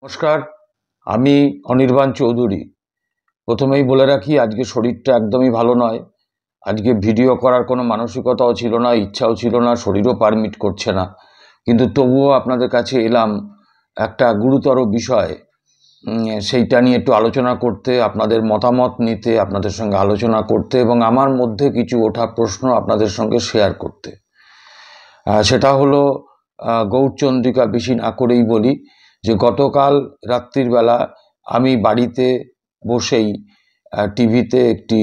নমস্কার, আমি অনির্বাণ চৌধুরী। প্রথমেই বলে রাখি, আজকে শরীরটা একদমই ভালো নয়। আজকে ভিডিও করার কোনো মানসিকতাও ছিল না, ইচ্ছাও ছিল না, শরীরও পারমিট করছে না। কিন্তু তবুও আপনাদের কাছে এলাম একটা গুরুতর বিষয়, সেইটা নিয়ে একটু আলোচনা করতে, আপনাদের মতামত নিতে, আপনাদের সঙ্গে আলোচনা করতে এবং আমার মধ্যে কিছু ওঠা প্রশ্ন আপনাদের সঙ্গে শেয়ার করতে। সেটা হলো, গৌরচন্দ্রিকা বেশি না করেই বলি যে গতকাল রাত্রির বেলা আমি বাড়িতে বসেই টিভিতে একটি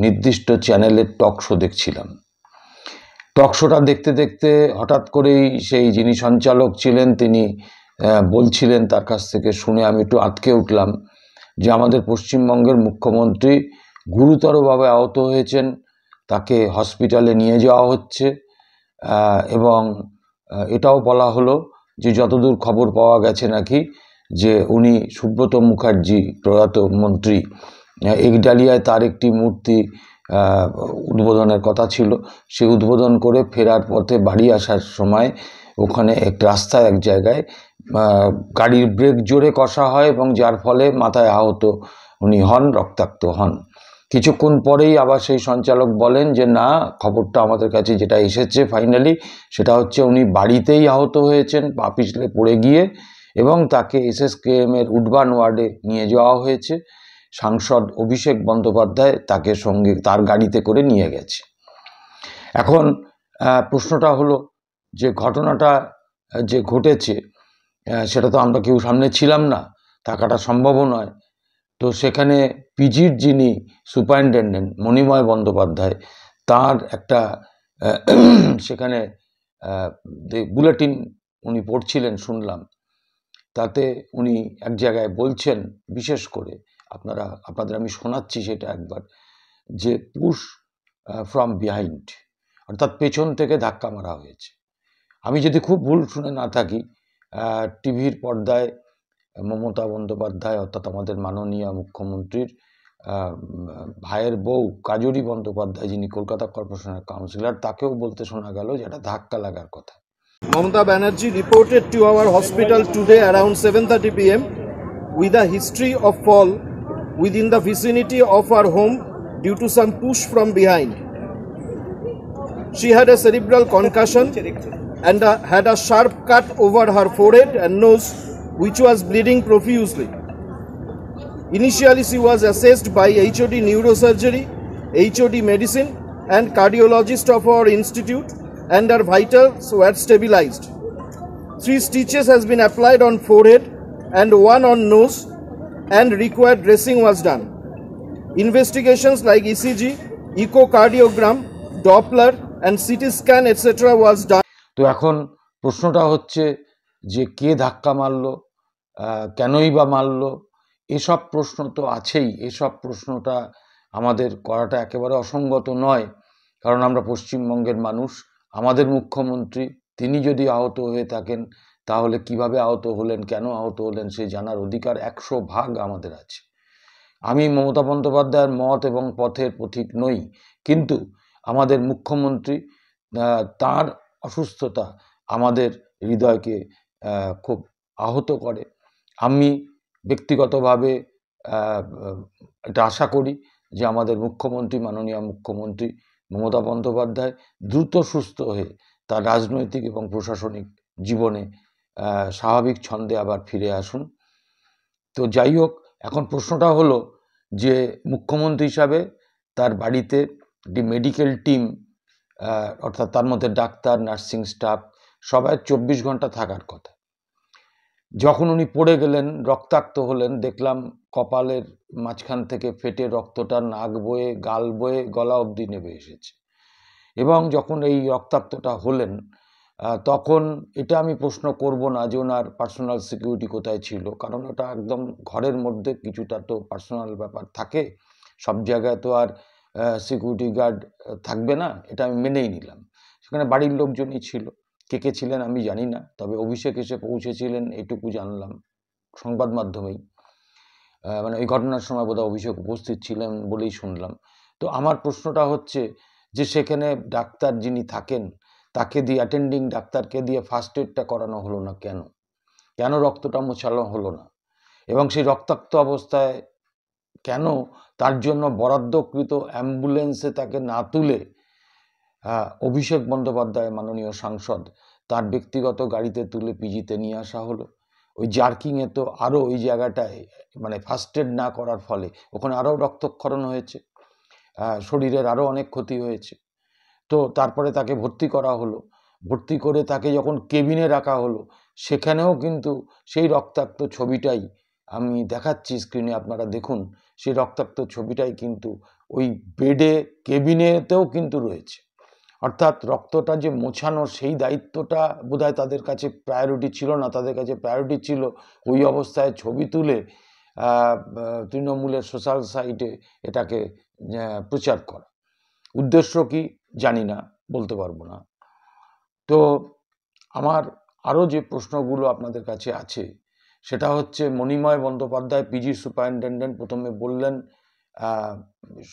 নির্দিষ্ট চ্যানেলের টক শো দেখছিলাম। টক শোটা দেখতে দেখতে হঠাৎ করেই সেই যিনি সঞ্চালক ছিলেন তিনি বলছিলেন, তার কাছ থেকে শুনে আমি একটু আটকে উঠলাম যে আমাদের পশ্চিমবঙ্গের মুখ্যমন্ত্রী গুরুতরভাবে আহত হয়েছেন, তাকে হসপিটালে নিয়ে যাওয়া হচ্ছে এবং এটাও বলা হলো যে যতদূর খবর পাওয়া গেছে নাকি যে উনি সুব্রত মুখার্জি প্রয়াত মন্ত্রী একডালিয়ায় তার একটি মূর্তি উদ্বোধনের কথা ছিল, সে উদ্বোধন করে ফেরার পথে বাড়ি আসার সময় ওখানে এক রাস্তায় এক জায়গায় গাড়ির ব্রেক জোরে কষা হয় এবং যার ফলে মাথায় আহত উনি হন, রক্তাক্ত হন। কিছুক্ষণ পরেই আবার সেই সঞ্চালক বলেন যে না, খবরটা আমাদের কাছে যেটা এসেছে ফাইনালি সেটা হচ্ছে উনি বাড়িতেই আহত হয়েছেন, পা পিছলে পড়ে গিয়ে, এবং তাকে এসএসকেএম এর উডবান ওয়ার্ডে নিয়ে যাওয়া হয়েছে। সাংসদ অভিষেক বন্দ্যোপাধ্যায় তাকে সঙ্গে তার গাড়িতে করে নিয়ে গেছে। এখন প্রশ্নটা হলো যে ঘটনাটা যে ঘটেছে সেটা তো আমরা কেউ সামনে ছিলাম না, থাকাটা সম্ভবও নয়। তো সেখানে পিজির যিনি সুপারিনটেন্ডেন্ট মণিময় বন্দ্যোপাধ্যায়, তার একটা সেখানে বুলেটিন উনি পড়ছিলেন শুনলাম। তাতে উনি এক জায়গায় বলছেন, বিশেষ করে আপনাদের আমি শোনাচ্ছি সেটা একবার, যে পুশ ফ্রম বিহাইন্ড, অর্থাৎ পেছন থেকে ধাক্কা মারা হয়েছে। আমি যদি খুব ভুল শুনে না থাকি, টিভির পর্দায় মমতা বন্দ্যোপাধ্যায় অর্থাৎ আমাদের মাননীয় মুখ্যমন্ত্রীর ভাইয়ের বউ কাজরি বন্দ্যোপাধ্যায়, যিনি কলকাতা কর্পোরেশনের কাউন্সিলর, তাকেও বলতে শোনা গেল যে একটা ধাক্কা লাগার কথা। Mamata Banerjee reported to our hospital today around 7:30 p.m. with a history of fall within the vicinity of her home due to some push from behind. She had a cerebral concussion and had a sharp cut over her forehead and nose, which was bleeding profusely. Initially, she was assessed by HOD Neurosurgery, HOD Medicine and cardiologist of our institute, and her vitals were stabilized. 3 stitches has been applied on forehead and 1 on nose, and required dressing was done. Investigations like ECG, echocardiogram, Doppler and CT scan etc. was done. তো এখন প্রশ্নটা হচ্ছে যে কে ধাক্কা মারলো, কেনই বা মারলো, এসব প্রশ্ন তো আছেই। এসব প্রশ্নটা আমাদের করাটা একেবারে অসঙ্গত নয়, কারণ আমরা পশ্চিমবঙ্গের মানুষ। আমাদের মুখ্যমন্ত্রী, তিনি যদি আহত হয়ে থাকেন তাহলে কিভাবে আহত হলেন, কেন আহত হলেন সে জানার অধিকার 100% আমাদের আছে। আমি মমতা বন্দ্যোপাধ্যায়ের মত এবং পথের পথিক নই, কিন্তু আমাদের মুখ্যমন্ত্রী, তার অসুস্থতা আমাদের হৃদয়কে খুব আহত করে। আমি ব্যক্তিগতভাবে এটা আশা করি যে আমাদের মুখ্যমন্ত্রী, মাননীয় মুখ্যমন্ত্রী মমতা বন্দ্যোপাধ্যায় দ্রুত সুস্থ হয়ে তার রাজনৈতিক এবং প্রশাসনিক জীবনে স্বাভাবিক ছন্দে আবার ফিরে আসুন। তো যাই হোক, এখন প্রশ্নটা হলো যে মুখ্যমন্ত্রী হিসাবে তার বাড়িতে একটি মেডিকেল টিম, অর্থাৎ তার মধ্যে ডাক্তার, নার্সিং স্টাফ সবাই 24 ঘন্টা থাকার কথা। যখন উনি পড়ে গেলেন, রক্তাক্ত হলেন, দেখলাম কপালের মাঝখান থেকে ফেটে রক্তটা নাক বয়ে, গাল বয়ে, গলা অবধি নেমে এসেছে। এবং যখন এই রক্তাক্তটা হলেন, তখন এটা আমি প্রশ্ন করব না যে ওনার পার্সোনাল সিকিউরিটি কোথায় ছিল, কারণ ওটা একদম ঘরের মধ্যে কিছুটা তো পার্সোনাল ব্যাপার থাকে, সব জায়গায় তো আর সিকিউরিটি গার্ড থাকবে না, এটা আমি মেনেই নিলাম। সেখানে বাড়ির লোকজনই ছিল, কে কে ছিলেন আমি জানি না, তবে অভিষেক এসে পৌঁছেছিলেন এটুকু জানলাম সংবাদ মাধ্যমেই। মানে এই ঘটনার সময় বোধহয় অভিষেক উপস্থিত ছিলেন বলেই শুনলাম। তো আমার প্রশ্নটা হচ্ছে যে সেখানে ডাক্তার যিনি থাকেন তাকে দিয়ে, অ্যাটেন্ডিং ডাক্তারকে দিয়ে ফার্স্ট এডটা করানো হলো না কেন? কেন রক্তটা মোছানো হলো না, এবং সেই রক্তাক্ত অবস্থায় কেন তার জন্য বরাদ্দকৃত অ্যাম্বুলেন্সে তাকে না তুলে অভিষেক বন্দ্যোপাধ্যায় মাননীয় সাংসদ তার ব্যক্তিগত গাড়িতে তুলে পিজিতে নিয়ে আসা হলো। ওই জার্কিংয়ে তো আরও ওই জায়গাটায় মানে ফার্স্ট এড না করার ফলে ওখানে আরও রক্তক্ষরণ হয়েছে, শরীরের আরও অনেক ক্ষতি হয়েছে। তো তারপরে তাকে ভর্তি করা হলো, ভর্তি করে তাকে যখন কেবিনে রাখা হলো সেখানেও কিন্তু সেই রক্তাক্ত ছবিটাই আমি দেখাচ্ছি স্ক্রিনে, আপনারা দেখুন, সেই রক্তাক্ত ছবিটাই কিন্তু ওই বেডে কেবিনেতেও কিন্তু রয়েছে। অর্থাৎ রক্তটা যে মোছানোর সেই দায়িত্বটা বোধহয় তাদের কাছে প্রায়োরিটি ছিল না, তাদের কাছে প্রায়োরিটি ছিল ওই অবস্থায় ছবি তুলে তৃণমূলের সোশ্যাল সাইটে এটাকে প্রচার করা। উদ্দেশ্য কি জানি না, বলতে পারবো না। তো আমার আরও যে প্রশ্নগুলো আপনাদের কাছে আছে সেটা হচ্ছে, মণিময় বন্দ্যোপাধ্যায় পিজি সুপারিনটেন্ডেন্ট প্রথমে বললেন,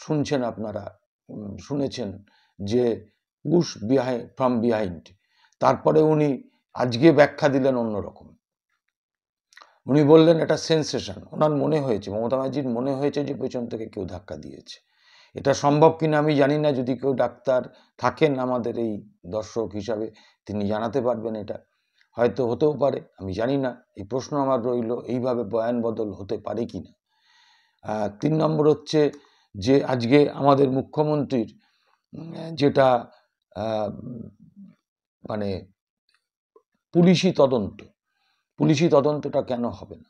শুনছেন আপনারা, শুনেছেন যে পুশ ফ্রম বিহাইন্ড, তারপরে উনি আজকে ব্যাখ্যা দিলেন অন্যরকম। উনি বললেন এটা সেন্সেশন, ওনার মনে হয়েছে, মমতা ব্যানার্জির মনে হয়েছে যে পেছন থেকে কেউ ধাক্কা দিয়েছে। এটা সম্ভব কিনা আমি জানি না, যদি কেউ ডাক্তার থাকেন আমাদের এই দর্শক হিসাবে তিনি জানাতে পারবেন, এটা হয়তো হতেও পারে, আমি জানি না। এই প্রশ্ন আমার রইল, এইভাবে বয়ান বদল হতে পারে কি না। 3 নম্বর হচ্ছে যে আজকে আমাদের মুখ্যমন্ত্রীর যেটা মানে পুলিশি তদন্তটা কেন হবে না,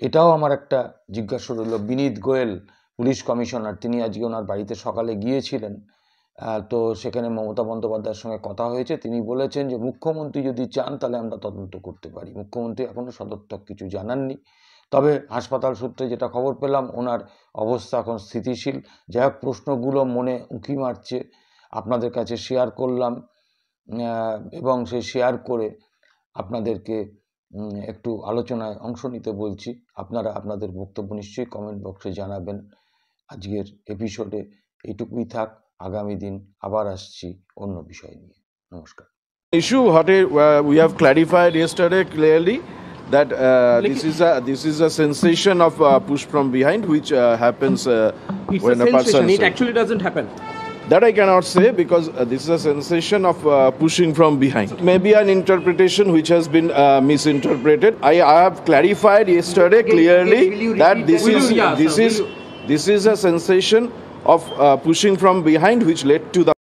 এটাও আমার একটা জিজ্ঞাসা রইল। বিনীত গোয়েল পুলিশ কমিশনার, তিনি আজকে ওনার বাড়িতে সকালে গিয়েছিলেন, তো সেখানে মমতা বন্দ্যোপাধ্যায়ের সঙ্গে কথা হয়েছে। তিনি বলেছেন যে মুখ্যমন্ত্রী যদি চান তাহলে আমরা তদন্ত করতে পারি। মুখ্যমন্ত্রী এখনও সদর্থক কিছু জানাননি, তবে হাসপাতাল সূত্রে যেটা খবর পেলাম ওনার অবস্থা এখন স্থিতিশীল। যাই হোক, প্রশ্নগুলো মনে উঁকি মারছে, আপনাদের কাছে শেয়ার করলাম, এবং সেই শেয়ার করে আপনাদেরকে একটু আলোচনায় অংশ নিতে বলছি। আপনারা আপনাদের বক্তব্য নিশ্চয়ই কমেন্ট বক্সে জানাবেন। আজকের এপিসোডে এইটুকুই থাক, আগামী দিন আবার আসছি অন্য বিষয় নিয়ে। নমস্কার। Issue what we have clarified yesterday clearly that this is a sensation of push from behind which happens It's when a a person. sensation. It actually doesn't happen. That I cannot say because this is a sensation of pushing from behind. Maybe an interpretation which has been misinterpreted. I have clarified yesterday clearly that this is a sensation of pushing from behind which led to the